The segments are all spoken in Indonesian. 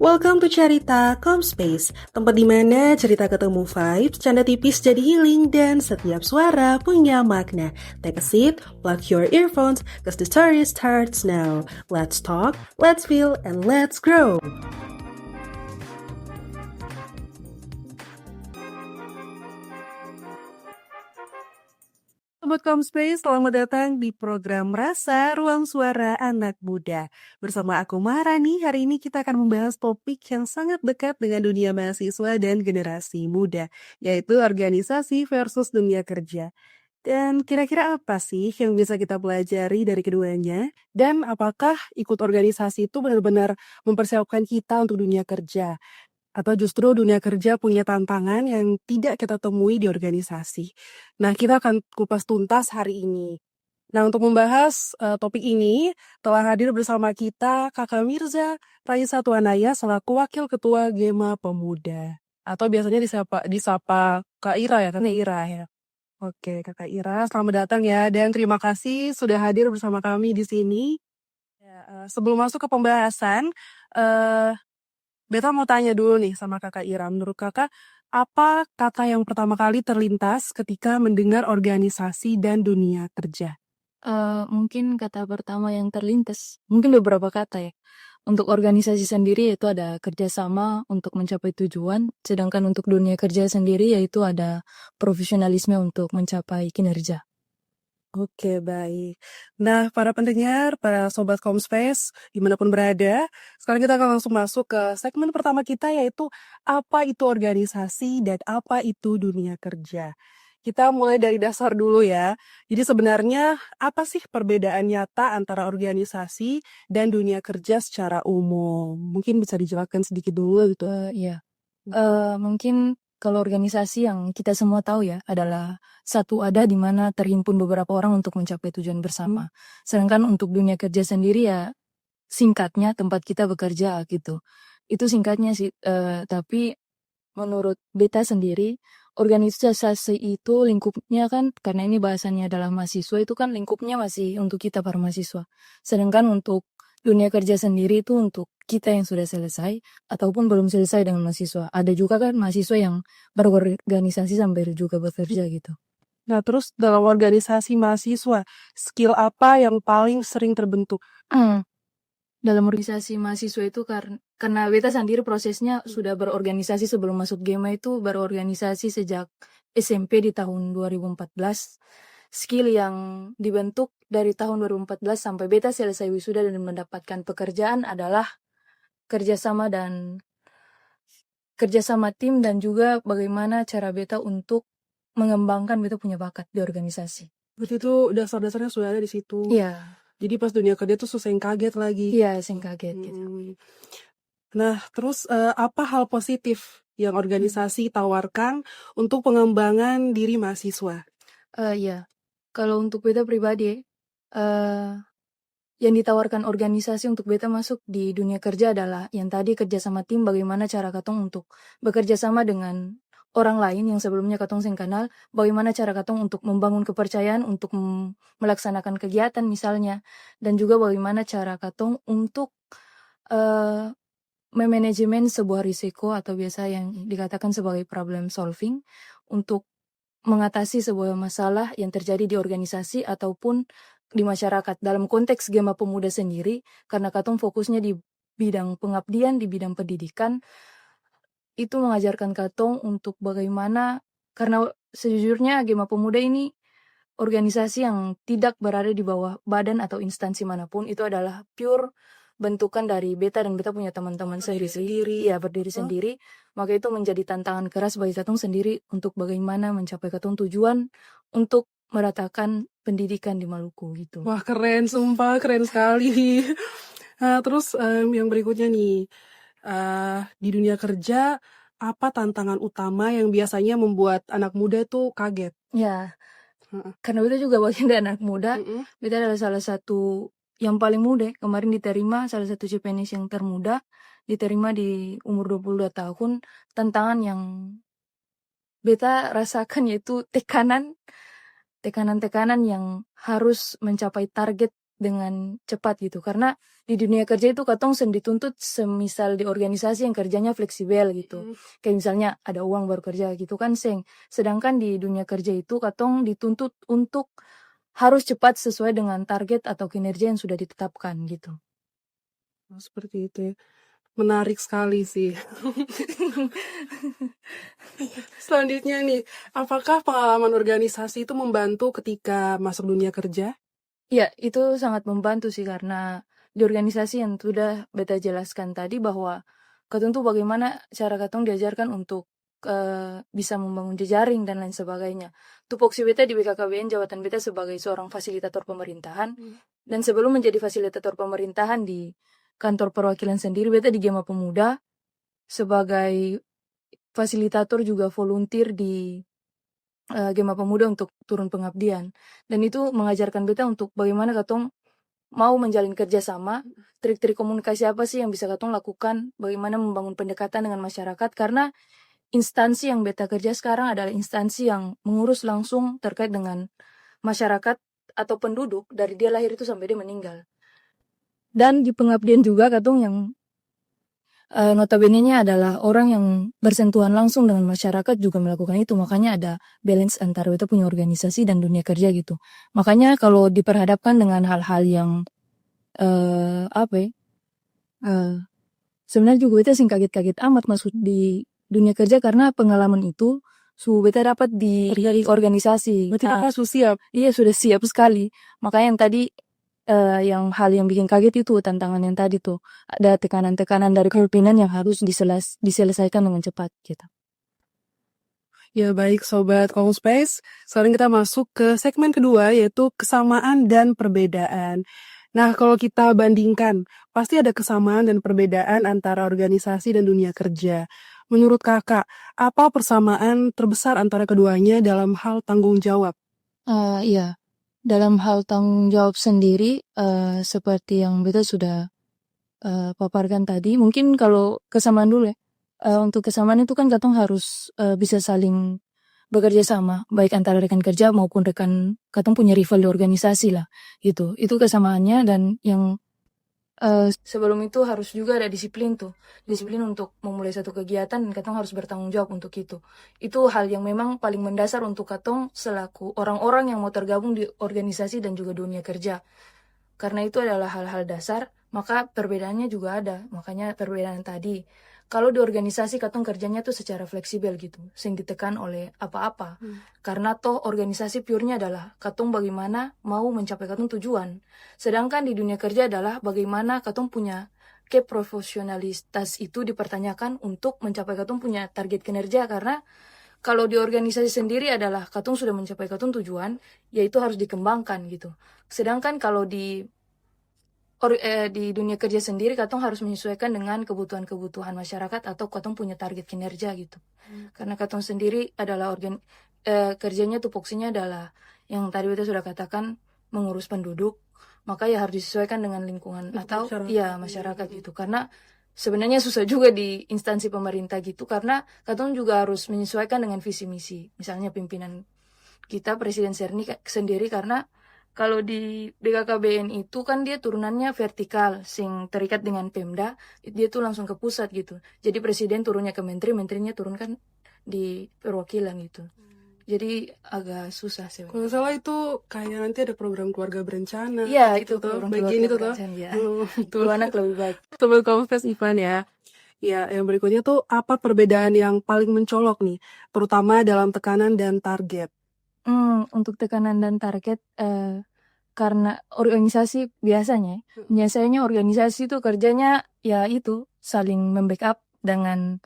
Welcome to Cerita Comspace, tempat di mana cerita ketemu vibes, canda tipis jadi healing, dan setiap suara punya makna. Take a seat, plug your earphones, cause the story starts now. Let's talk, let's feel, and let's grow. Sobat Comspace, selamat datang di program Rasa Ruang Suara Anak Muda. Bersama aku Mara nih, hari ini kita akan membahas topik yang sangat dekat dengan dunia mahasiswa dan generasi muda, yaitu organisasi versus dunia kerja. Dan kira-kira apa sih yang bisa kita pelajari dari keduanya? Dan apakah ikut organisasi itu benar-benar mempersiapkan kita untuk dunia kerja? Atau justru dunia kerja punya tantangan yang tidak kita temui di organisasi? Nah, kita akan kupas tuntas hari ini. Nah, untuk membahas topik ini, telah hadir bersama kita Kakak Mirza Raisa Tuanaya selaku Wakil Ketua Gema Pemuda. Atau biasanya disapa Kak Ira ya, Tante Ira ya. Oke, Kakak Ira, selamat datang ya. Dan terima kasih sudah hadir bersama kami di sini. Ya, sebelum masuk ke pembahasan, eh Beta mau tanya dulu nih sama Kakak Ira. Menurut Kakak, apa kata yang pertama kali terlintas ketika mendengar organisasi dan dunia kerja? Mungkin kata pertama yang terlintas, mungkin beberapa kata ya. Untuk organisasi sendiri yaitu ada kerjasama untuk mencapai tujuan, sedangkan untuk dunia kerja sendiri yaitu ada profesionalisme untuk mencapai kinerja. Oke, baik. Nah, para pendengar, para sobat Komspace, dimanapun berada, sekarang kita akan langsung masuk ke segmen pertama kita, yaitu apa itu organisasi dan apa itu dunia kerja. Kita mulai dari dasar dulu ya. Jadi sebenarnya apa sih perbedaan nyata antara organisasi dan dunia kerja secara umum? Mungkin bisa dijelaskan sedikit dulu gitu. Iya. Mungkin kalau organisasi yang kita semua tahu ya adalah satu ada di mana terhimpun beberapa orang untuk mencapai tujuan bersama. Sedangkan untuk dunia kerja sendiri ya singkatnya tempat kita bekerja gitu. Itu singkatnya sih, tapi menurut beta sendiri, organisasi itu lingkupnya kan karena ini bahasannya adalah mahasiswa itu kan lingkupnya masih untuk kita para mahasiswa. Sedangkan untuk dunia kerja sendiri itu untuk kita yang sudah selesai ataupun belum selesai dengan mahasiswa. Ada juga kan mahasiswa yang berorganisasi sampai juga bekerja gitu. Nah, terus dalam organisasi mahasiswa, skill apa yang paling sering terbentuk? Dalam organisasi mahasiswa itu karena beta sendiri prosesnya sudah berorganisasi sebelum masuk Gema itu berorganisasi sejak SMP di tahun 2014. Skill yang dibentuk dari tahun 2014 sampai beta selesai wisuda dan mendapatkan pekerjaan adalah kerjasama tim dan juga bagaimana cara beta untuk mengembangkan beta punya bakat di organisasi. Berarti itu dasar-dasarnya sudah ada di situ. Iya. Jadi pas dunia kerja tuh susah yang kaget lagi. Iya, sing kaget gitu. Nah, terus apa hal positif yang organisasi tawarkan untuk pengembangan diri mahasiswa? Iya. Kalau untuk beta pribadi, yang ditawarkan organisasi untuk beta masuk di dunia kerja adalah yang tadi kerja sama tim, bagaimana cara katong untuk bekerja sama dengan orang lain yang sebelumnya katong seng kenal, bagaimana cara katong untuk membangun kepercayaan untuk melaksanakan kegiatan misalnya, dan juga bagaimana cara katong untuk uh, memanajemen sebuah risiko atau biasa yang dikatakan sebagai problem solving untuk mengatasi sebuah masalah yang terjadi di organisasi ataupun di masyarakat. Dalam konteks Gema Pemuda sendiri, karena katong fokusnya di bidang pengabdian, di bidang pendidikan, itu mengajarkan katong untuk bagaimana, karena sejujurnya Gema Pemuda ini organisasi yang tidak berada di bawah badan atau instansi manapun, itu adalah pure bentukan dari beta dan beta punya teman-teman sendiri, ya berdiri sendiri, maka itu menjadi tantangan keras bagi katong sendiri untuk bagaimana mencapai katong tujuan untuk meratakan pendidikan di Maluku gitu. Wah, keren, sumpah keren sekali. Terus yang berikutnya nih, di dunia kerja apa tantangan utama yang biasanya membuat anak muda tuh kaget? Ya, karena beta juga bagian dari anak muda, beta adalah salah satu yang paling muda, kemarin diterima salah satu CPNS yang termuda, diterima di umur 22 tahun. Tantangan yang beta rasakan yaitu tekanan yang harus mencapai target dengan cepat gitu. Karena di dunia kerja itu katong dituntut semisal di organisasi yang kerjanya fleksibel gitu. Kayak misalnya ada uang baru kerja gitu kan seng. Sedangkan di dunia kerja itu katong dituntut untuk harus cepat sesuai dengan target atau kinerja yang sudah ditetapkan gitu. Oh, seperti itu ya. Menarik sekali sih. Selanjutnya nih, apakah pengalaman organisasi itu membantu ketika masuk dunia kerja? Ya, itu sangat membantu sih karena di organisasi yang sudah beta jelaskan tadi bahwa katong tuh bagaimana cara katong diajarkan untuk bisa membangun jejaring dan lain sebagainya. Tupoksi beta di BKKBN jabatan beta sebagai seorang fasilitator pemerintahan dan sebelum menjadi fasilitator pemerintahan di kantor perwakilan sendiri beta di Gema Pemuda sebagai fasilitator juga volunteer di Gema Pemuda untuk turun pengabdian. Dan itu mengajarkan beta untuk bagaimana katong mau menjalin kerjasama, trik-trik komunikasi apa sih yang bisa katong lakukan, bagaimana membangun pendekatan dengan masyarakat, karena instansi yang beta kerja sekarang adalah instansi yang mengurus langsung terkait dengan masyarakat atau penduduk dari dia lahir itu sampai dia meninggal. Dan di pengabdian juga katong yang notabene-nya adalah orang yang bersentuhan langsung dengan masyarakat juga melakukan itu. Makanya ada balance antara kita punya organisasi dan dunia kerja gitu. Makanya kalau diperhadapkan dengan hal-hal yang sebenarnya juga beta sing kaget-kaget amat masuk di dunia kerja karena pengalaman itu beta dapat di organisasi. Berarti kakak siap. Iya sudah siap sekali. Makanya yang tadi yang hal yang bikin kaget itu tantangan yang tadi tuh ada tekanan-tekanan dari kepemimpinan yang harus diselesaikan dengan cepat gitu. Ya baik Sobat Space, sekarang kita masuk ke segmen kedua yaitu kesamaan dan perbedaan. Nah kalau kita bandingkan, pasti ada kesamaan dan perbedaan antara organisasi dan dunia kerja. Menurut kakak, apa persamaan terbesar antara keduanya dalam hal tanggung jawab? Iya, dalam hal tanggung jawab sendiri seperti yang beta sudah paparkan tadi, mungkin kalau kesamaan dulu ya. Untuk kesamaan itu kan katong harus bisa saling bekerja sama, baik antara rekan kerja maupun rekan katong punya rival di organisasi lah, gitu. Itu kesamaannya dan yang sebelum itu harus juga ada disiplin tuh, disiplin untuk memulai satu kegiatan dan katong harus bertanggung jawab untuk itu. Itu hal yang memang paling mendasar untuk katong selaku orang-orang yang mau tergabung di organisasi dan juga dunia kerja. Karena itu adalah hal-hal dasar, maka perbedaannya juga ada. Makanya perbedaan tadi. Kalau di organisasi katong kerjanya tuh secara fleksibel gitu, sing ditekan oleh apa-apa. Karena toh organisasi purenya adalah katong bagaimana mau mencapai katong tujuan. Sedangkan di dunia kerja adalah bagaimana katong punya keprofesionalitas itu dipertanyakan untuk mencapai katong punya target kinerja. Karena kalau di organisasi sendiri adalah katong sudah mencapai katong tujuan, yaitu harus dikembangkan gitu. Sedangkan kalau di dunia kerja sendiri katong harus menyesuaikan dengan kebutuhan-kebutuhan masyarakat atau katong punya target kinerja gitu. Karena katong sendiri adalah kerjanya tupoksinya adalah yang tadi kita sudah katakan mengurus penduduk, maka ya harus disesuaikan dengan lingkungan atau masyarakat gitu. Karena sebenarnya susah juga di instansi pemerintah gitu karena katong juga harus menyesuaikan dengan visi misi. Misalnya pimpinan kita Presiden sendiri karena kalau di BKKBN itu kan dia turunannya vertikal, sing terikat dengan Pemda, dia tuh langsung ke pusat gitu. Jadi presiden turunnya ke menteri, menterinya turun kan di perwakilan gitu. Jadi agak susah sih. Kalau salah itu kayak nanti ada program keluarga berencana. Iya, itu program bagian itu tuh. ya. Dua anak lebih baik. Sobat Kompas Ivan ya. Ya, yang berikutnya tuh apa perbedaan yang paling mencolok nih, terutama dalam tekanan dan target? Untuk tekanan dan target karena organisasi biasanya organisasi itu kerjanya ya itu saling membackup dengan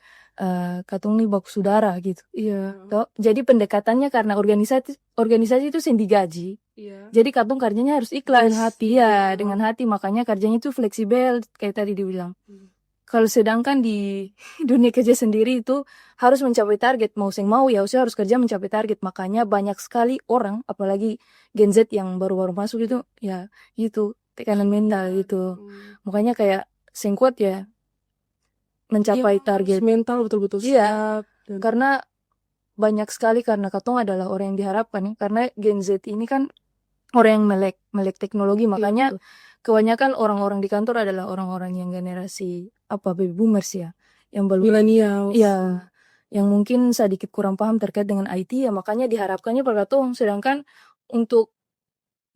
katong nih baku saudara gitu. Iya. Jadi pendekatannya karena organisasi itu sing digaji. Iya. Jadi katong kerjanya harus ikhlas. Dengan hati. Iya, dengan hati. Makanya kerjanya itu fleksibel kayak tadi dibilang. Kalau sedangkan di dunia kerja sendiri itu harus mencapai target. Mau ya usia harus kerja mencapai target. Makanya banyak sekali orang, apalagi Gen Z yang baru-baru masuk itu, ya itu tekanan mental gitu. Makanya kayak kuat ya mencapai target. Mental betul-betul siap. Dan Karena banyak sekali karena katong adalah orang yang diharapkan ya. Karena Gen Z ini kan orang yang melek teknologi. Iya, Makanya betul. kebanyakan orang-orang di kantor adalah orang-orang yang generasi baby boomers ya, yang belum Millennials. ya, yang mungkin sedikit kurang paham terkait dengan IT ya, makanya diharapkannya pada katong. Sedangkan untuk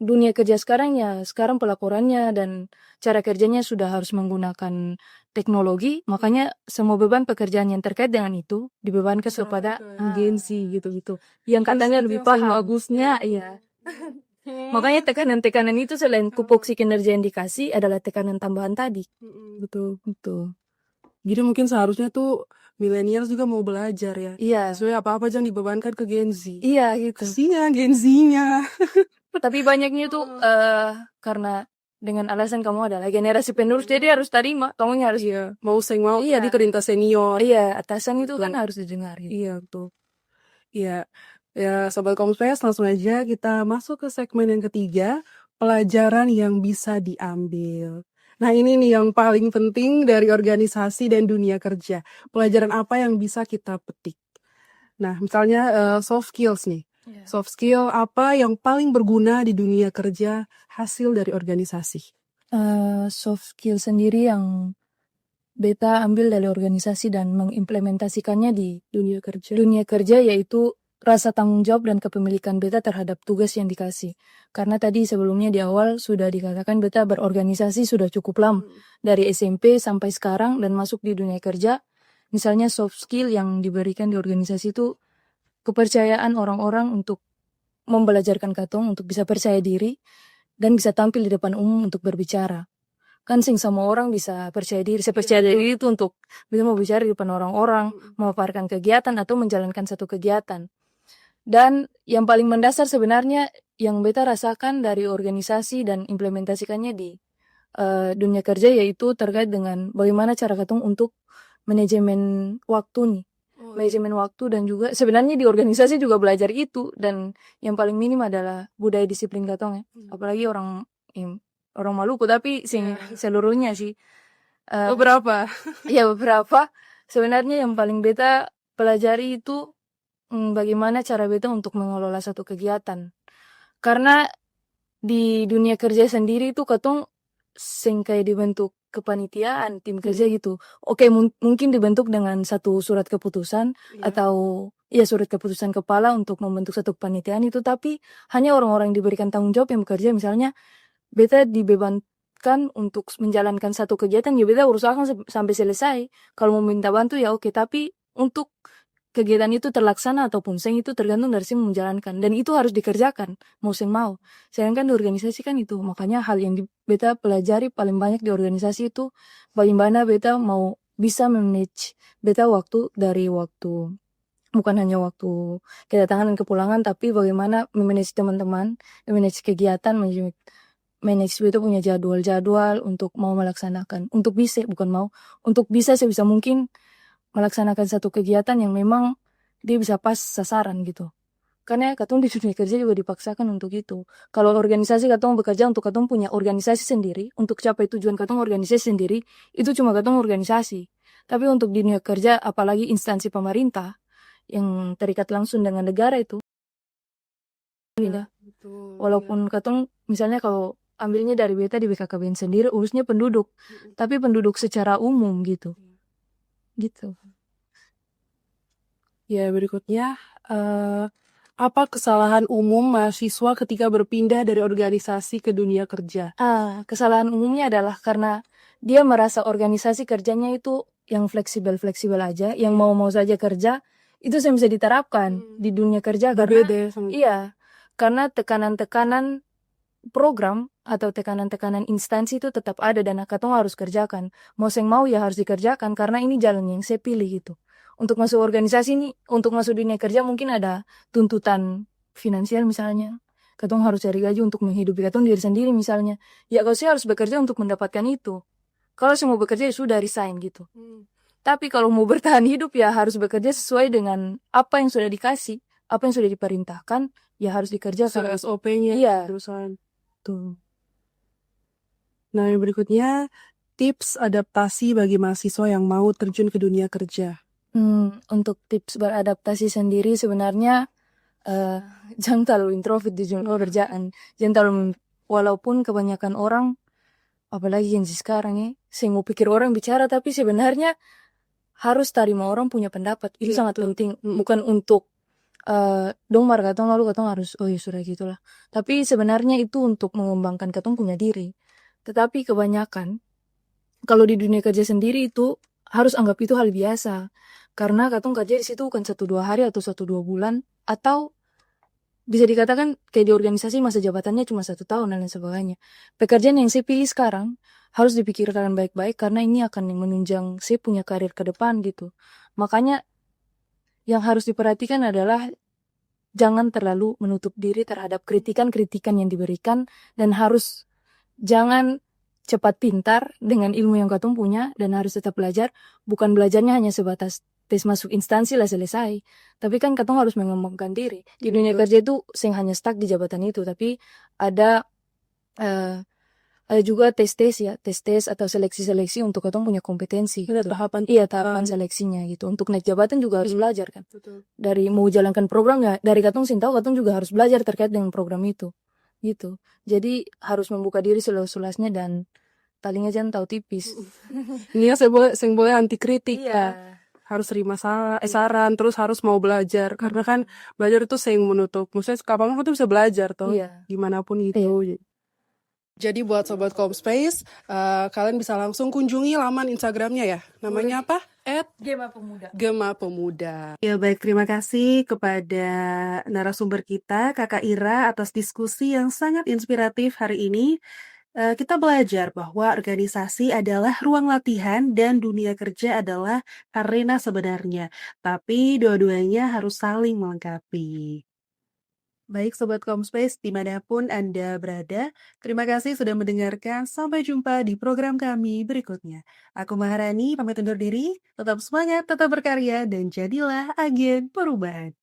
dunia kerja sekarang ya, sekarang pelaporannya dan cara kerjanya sudah harus menggunakan teknologi, makanya semua beban pekerjaan yang terkait dengan itu dibebankan kepada Gen Z gitu-gitu, yang katanya lebih paham. Bagusnya. Iya. Makanya tekanan-tekanan itu selain tupoksi kinerja yang dikasih adalah tekanan tambahan tadi. Betul. Betul. Jadi mungkin seharusnya tuh milenial juga mau belajar ya. Iya. Sesuai apa-apa jangan dibebankan ke Gen Z. Iya gitu. Kasihan Gen Z-nya. Tapi banyaknya tuh karena dengan alasan kamu adalah generasi penerus, jadi harus terima. Kamu harus Iya, mau mau Iya. tadi perintah senior. Iya, atasan itu Betul. kan harus didengar gitu. Iya, betul. Iya. Ya, Sobat Kompas, langsung aja kita masuk ke segmen yang ketiga, pelajaran yang bisa diambil. Nah, ini nih yang paling penting dari organisasi dan dunia kerja. Pelajaran apa yang bisa kita petik? Nah, misalnya soft skills nih. Iya. Soft skill apa yang paling berguna di dunia kerja hasil dari organisasi? Soft skill sendiri yang beta ambil dari organisasi dan mengimplementasikannya di Dunia kerja. dunia kerja yaitu rasa tanggung jawab dan kepemilikan beta terhadap tugas yang dikasih. Karena tadi sebelumnya di awal sudah dikatakan beta berorganisasi sudah cukup lama. Dari SMP sampai sekarang dan masuk di dunia kerja. Misalnya soft skill yang diberikan di organisasi itu kepercayaan orang-orang untuk membelajarkan katong untuk bisa percaya diri dan bisa tampil di depan umum untuk berbicara. Kan sing semua orang bisa percaya diri. Saya percaya diri itu untuk bisa mau bicara di depan orang-orang, memaparkan kegiatan atau menjalankan satu kegiatan. Dan yang paling mendasar sebenarnya yang beta rasakan dari organisasi dan implementasikannya di dunia kerja yaitu terkait dengan bagaimana cara katong untuk manajemen waktu nih. Manajemen waktu dan juga sebenarnya di organisasi juga belajar itu, dan yang paling minim adalah budaya disiplin katong ya. Apalagi orang Maluku, tapi seluruhnya sih. Beberapa. Ya beberapa. Sebenarnya yang paling beta pelajari itu bagaimana cara beta untuk mengelola satu kegiatan. Karena di dunia kerja sendiri itu katong sing kayak dibentuk kepanitiaan, tim kerja gitu. Oke, mungkin dibentuk dengan satu surat keputusan atau ya surat keputusan kepala untuk membentuk satu kepanitiaan itu, tapi hanya orang-orang yang diberikan tanggung jawab yang bekerja. Misalnya beta dibebankan untuk menjalankan satu kegiatan, ya beta urusakan sampai selesai. Kalau mau minta bantu ya oke, tapi untuk kegiatan itu terlaksana ataupun seng itu tergantung dari si menjalankan, dan itu harus dikerjakan mau seng mau. Sedangkan di organisasi kan itu, makanya hal yang beta pelajari paling banyak di organisasi itu bagaimana beta mau bisa manage beta waktu, dari waktu bukan hanya waktu kedatangan dan kepulangan, tapi bagaimana memanage teman-teman, memanage kegiatan, manage beta punya jadwal-jadwal untuk mau melaksanakan, untuk bisa bukan mau, untuk bisa sebisa mungkin melaksanakan satu kegiatan yang memang dia bisa pas sasaran gitu. Karena katong di dunia kerja juga dipaksakan untuk itu. Kalau organisasi katong bekerja untuk katong punya organisasi sendiri, untuk capai tujuan katong organisasi sendiri, itu cuma katong organisasi. Tapi untuk di dunia kerja, apalagi instansi pemerintah yang terikat langsung dengan negara itu, beda. Walaupun katong misalnya kalau ambilnya dari beta di BKKBN sendiri urusnya penduduk, tapi penduduk secara umum gitu. Gitu. Ya, berikutnya apa kesalahan umum mahasiswa ketika berpindah dari organisasi ke dunia kerja? Kesalahan umumnya adalah karena dia merasa organisasi kerjanya itu yang fleksibel-fleksibel aja, yang mau-mau saja kerja, itu bisa diterapkan di dunia kerja karena Berbeda ya sama iya, karena tekanan-tekanan program atau tekanan-tekanan instansi itu tetap ada dan katong harus kerjakan. Mau seng mau ya harus dikerjakan karena ini jalan yang saya pilih gitu. Untuk masuk organisasi ini, untuk masuk dunia kerja mungkin ada tuntutan finansial misalnya. Katong harus cari gaji untuk menghidupi katong diri sendiri misalnya. Ya kalau saya harus bekerja untuk mendapatkan itu. Kalau saya mau bekerja ya sudah resign gitu. Tapi kalau mau bertahan hidup ya harus bekerja sesuai dengan apa yang sudah dikasih, apa yang sudah diperintahkan, ya harus dikerjakan. SOP-nya Iya. perusahaan. Tuh. Nah, yang berikutnya tips adaptasi bagi mahasiswa yang mau terjun ke dunia kerja. Untuk tips beradaptasi sendiri sebenarnya eh jangan terlalu introvert di dunia pekerjaan. Jangan terlalu walaupun kebanyakan orang, apalagi Gen Z sekarang ya, saya mau pikir orang bicara tapi sebenarnya harus terima orang punya pendapat. Itu sangat penting. Bukan untuk dong marah katong lalu katong harus oh ya sudah gitulah. Tapi sebenarnya itu untuk mengembangkan katong punya diri. Tetapi kebanyakan kalau di dunia kerja sendiri itu harus anggap itu hal biasa. Karena katong kerja di situ bukan 1-2 hari atau 1-2 bulan, atau bisa dikatakan kayak di organisasi masa jabatannya cuma 1 tahun dan lain sebagainya. Pekerjaan yang saya pilih sekarang harus dipikirkan baik-baik karena ini akan menunjang saya punya karir ke depan gitu. Makanya yang harus diperhatikan adalah jangan terlalu menutup diri terhadap kritikan-kritikan yang diberikan, dan harus jangan cepat pintar dengan ilmu yang katong punya, dan harus tetap belajar. Bukan belajarnya hanya sebatas tes masuk instansi lah selesai, tapi kan katong harus mengembangkan diri. Di dunia kerja itu sing hanya stuck di jabatan itu, tapi ada eh, ada juga tes-tes ya, tes-tes atau seleksi-seleksi untuk katong punya kompetensi. Ada gitu. tahapan Iya, tahapan seleksinya gitu. Untuk naik jabatan juga harus belajar kan. betul. Dari mau jalankan program ya, dari katong sing tahu katong juga harus belajar terkait dengan program itu. Gitu. Jadi harus membuka diri seluas-luasnya dan palingnya jangan tahu tipis. Ini ya saya boleh anti kritik Iya. Kak. Harus terima saran, terus harus mau belajar karena kan belajar itu sering menutup. Maksudnya kapan tuh bisa belajar toh, Iya. dimanapun itu. Jadi buat Sobat Comspace, kalian bisa langsung kunjungi laman Instagramnya ya. Namanya apa? Gema Pemuda. Gema Pemuda. Ya baik, terima kasih kepada narasumber kita, Kakak Ira, atas diskusi yang sangat inspiratif hari ini. Kita belajar bahwa organisasi adalah ruang latihan dan dunia kerja adalah arena sebenarnya. Tapi dua-duanya harus saling melengkapi. Baik Sobat Comspace, dimanapun Anda berada, terima kasih sudah mendengarkan. Sampai jumpa di program kami berikutnya. Aku Maharani, pamit undur diri. Tetap semangat, tetap berkarya, dan jadilah agen perubahan.